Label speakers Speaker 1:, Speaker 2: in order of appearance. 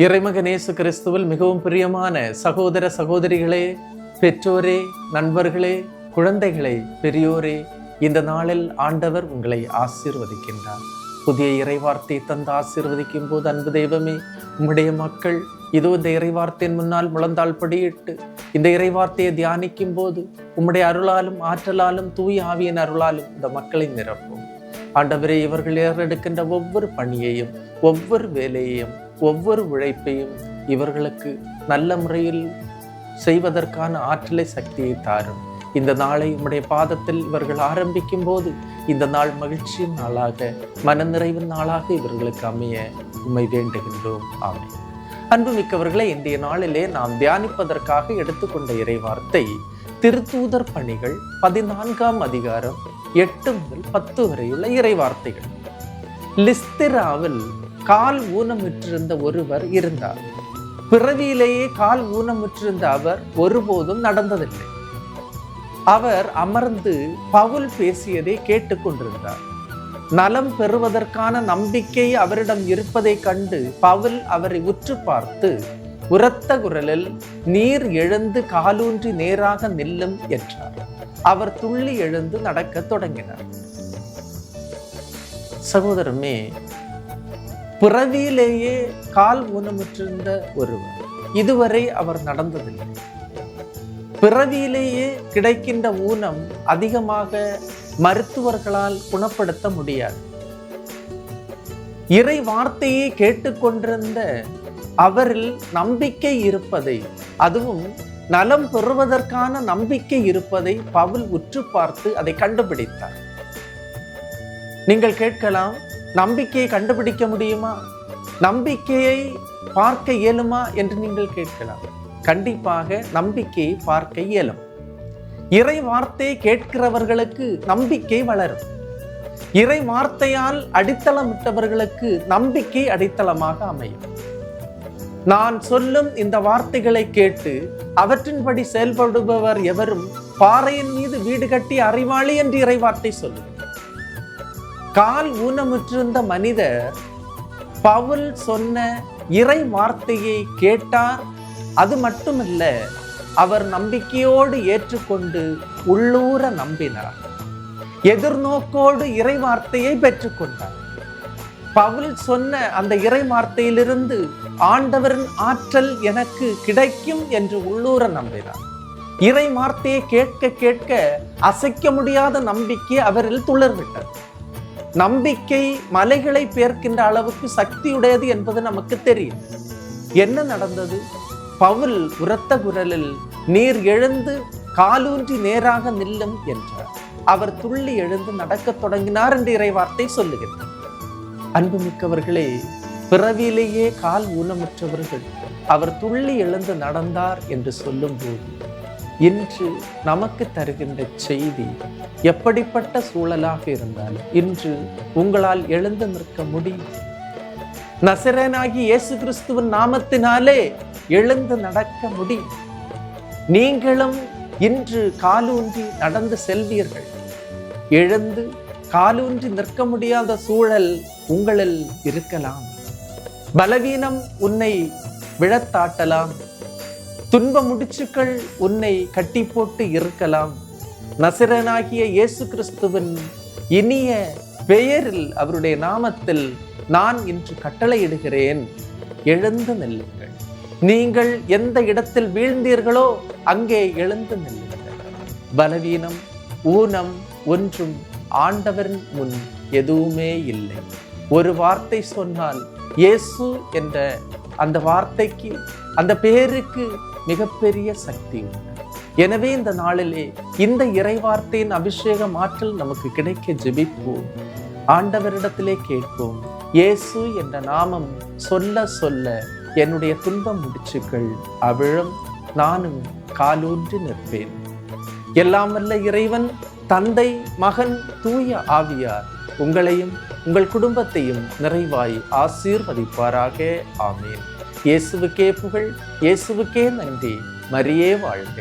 Speaker 1: இறைமகன் இயேசு கிறிஸ்துவில் மிகவும் பிரியமான சகோதர சகோதரிகளே, பெற்றோரே, நண்பர்களே, குழந்தைகளே, பெரியோரே, இந்த நாளில் ஆண்டவர் உங்களை ஆசீர்வதிக்கின்றார். புதிய இறைவார்த்தை தந்து ஆசீர்வதிக்கும் போது, அன்பு தெய்வமே, உம்முடைய மக்கள் இதோ இந்த இறைவார்த்தையின் முன்னால் முழந்தாள் படியிட்டு இந்த இறைவார்த்தையை தியானிக்கும் போது உம்முடைய அருளாலும் ஆற்றலாலும் தூய ஆவியின் அருளாலும் இந்த மக்களை நிரப்பும். ஆண்டவரே, இவர்கள் ஏறெடுக்கின்ற ஒவ்வொரு பணியையும், ஒவ்வொரு வேலையையும், ஒவ்வொரு உழைப்பையும் இவர்களுக்கு நல்ல முறையில் செய்வதற்கான ஆற்றலை, சக்தியை தாரும். இந்த நாளை உம்முடைய பாதத்தில் இவர்கள் ஆரம்பிக்கும் போது இந்த நாள் மகிழ்ச்சியின் நாளாக, மனநிறைவின் நாளாக இவர்களுக்கு அமைய உம்மை வேண்டுகின்றோம். ஆமென். அன்புமிக்கவர்களே, இன்றைய நாளிலே நாம் தியானிப்பதற்காக எடுத்துக்கொண்ட இறைவார்த்தை திருத்தூதர் பணிகள் 14ஆம் அதிகாரம் 8 முதல் 10 வரையுள்ள இறைவார்த்தைகள். லிஸ்திராவில் கால் ஊனமிட்டிருந்த ஒருவர் இருந்தார். பிறவியிலேயே கால் ஊனமிட்டிருந்த அவர் ஒருபோதும் நடந்ததில்லை. அவர் அமர்ந்து பவுல் பேசியதை கேட்டுக்கொண்டிருந்தார். நலம் பெறுவதற்கான நம்பிக்கை அவரிடம் இருப்பதை கண்டு பவுல் அவரை உற்று பார்த்து உரத்த குரலில், நீர் எழுந்து காலூன்றி நேராக நில்லும் என்றார். அவர் துள்ளி எழுந்து நடக்க தொடங்கினார். சகோதரமே, பிறவியிலேயே கால் ஊனமுற்றிருந்த ஒருவர், இதுவரை அவர் நடந்ததில்லை. பிறவியிலேயே கிடைக்கின்ற ஊனம் அதிகமாக மருத்துவர்களால் குணப்படுத்த முடியாது. இறை வார்த்தையை கேட்டுக்கொண்டிருந்த அவரில் நம்பிக்கை இருப்பதை, அதுவும் நலம் பெறுவதற்கான நம்பிக்கை இருப்பதை பவுல் உற்று பார்த்து அதை கண்டுபிடித்தார். நீங்கள் கேட்கலாம், நம்பிக்கையை கண்டுபிடிக்க முடியுமா? நம்பிக்கையை பார்க்க இயலுமா என்று நீங்கள் கேட்கலாம். கண்டிப்பாக நம்பிக்கையை பார்க்க இயலும். இறை வார்த்தை கேட்கிறவர்களுக்கு நம்பிக்கை வளரும். இறை வார்த்தையால் அடித்தளமிட்டவர்களுக்கு நம்பிக்கை அடித்தளமாக அமையும். நான் சொல்லும் இந்த வார்த்தைகளை கேட்டு அவற்றின்படி செயல்படுபவர் எவரும் பாறையின் மீது வீடு கட்டி அறிவாளி என்று இறை வார்த்தை சொல்லுகிறது. கால் ஊனமுற்றிருந்த மனிதர் பவுல் சொன்ன இறை வார்த்தையை கேட்டார். அது மட்டுமல்ல, அவர் நம்பிக்கையோடு ஏற்றுக்கொண்டு உள்ளூர நம்பினார். எதிர்நோக்கோடு இறை வார்த்தையை பெற்றுக்கொண்டார். பவுல் சொன்ன அந்த இறை வார்த்தையிலிருந்து ஆண்டவரின் ஆற்றல் எனக்கு கிடைக்கும் என்று உள்ளூர நம்பினார். இறை வார்த்தையை கேட்க கேட்க அசைக்க முடியாத நம்பிக்கை அவரில் துளிர்விட்டது. நம்பிக்கை மலைகளை பெயர்க்கின்ற அளவுக்கு சக்தியுடையது என்பது நமக்கு தெரியும். என்ன நடந்தது? பவுல் உரத்த குரலில், நீர் எழுந்து காலூன்றி நேராக நில்லும் என்றார். அவர் துள்ளி எழுந்து நடக்க தொடங்கினார் என்று இறை வார்த்தை சொல்லுகிறது. அன்புமிக்கவர்களே, பிறவியிலேயே கால் ஊனமுற்றவர்கள் அவர் துள்ளி எழுந்து நடந்தார் என்று சொல்லும் போது இன்று நமக்கு தருகின்ற செய்தி, எப்படிப்பட்ட சூழலாக இருந்தாலும் இன்று உங்களால் எழுந்து நிற்க முடியும். நசரேயனாகிய இயேசு கிறிஸ்துவின் நாமத்தினாலே எழுந்து நடக்க முடியும். நீங்களும் இன்று காலூன்றி நடந்து செல்வீர்கள். எழுந்து காலூன்றி நிற்க முடியாத சூழல் உங்களில் இருக்கலாம். பலவீனம் உன்னை விழத்தாட்டலாம். துன்ப முடிச்சுக்கள் உன்னை கட்டி போட்டு இருக்கலாம். நசரேயனாகிய இயேசு கிறிஸ்துவின் இனிய பெயரில், அவருடைய நாமத்தில் நான் இன்று கட்டளையிடுகிறேன், எழுந்து நில்லுங்கள். நீங்கள் எந்த இடத்தில் வீழ்ந்தீர்களோ அங்கே எழுந்து நில்லுங்கள். பலவீனம், ஊனம் ஒன்றும் ஆண்டவரின் முன் எதுவுமே இல்லை. ஒரு வார்த்தை சொன்னால் இயேசு என்ற அந்த வார்த்தைக்கு, அந்த பெயருக்கு மிகப்பெரிய சக்தி உண்டு. எனவே இந்த நாளிலே இந்த இறைவார்த்தையின் அபிஷேகம் ஆற்றல் நமக்கு கிடைக்க ஜெபிப்போம். ஆண்டவரிடத்திலே கேட்போம். இயேசு என்ற நாமம் சொல்ல சொல்ல என்னுடைய துன்ப முடிச்சுக்கள் அவிழும், நானும் காலூன்றி நிற்பேன். எல்லாம் வல்ல இறைவன், தந்தை, மகன், தூய ஆவியார் உங்களையும் உங்கள் குடும்பத்தையும் நிறைவாய் ஆசீர்வதிப்பாராக. ஆமேன். இயேசுவுக்கே புகழ், இயேசுவுக்கே நன்றி. மரியே வாழ்க.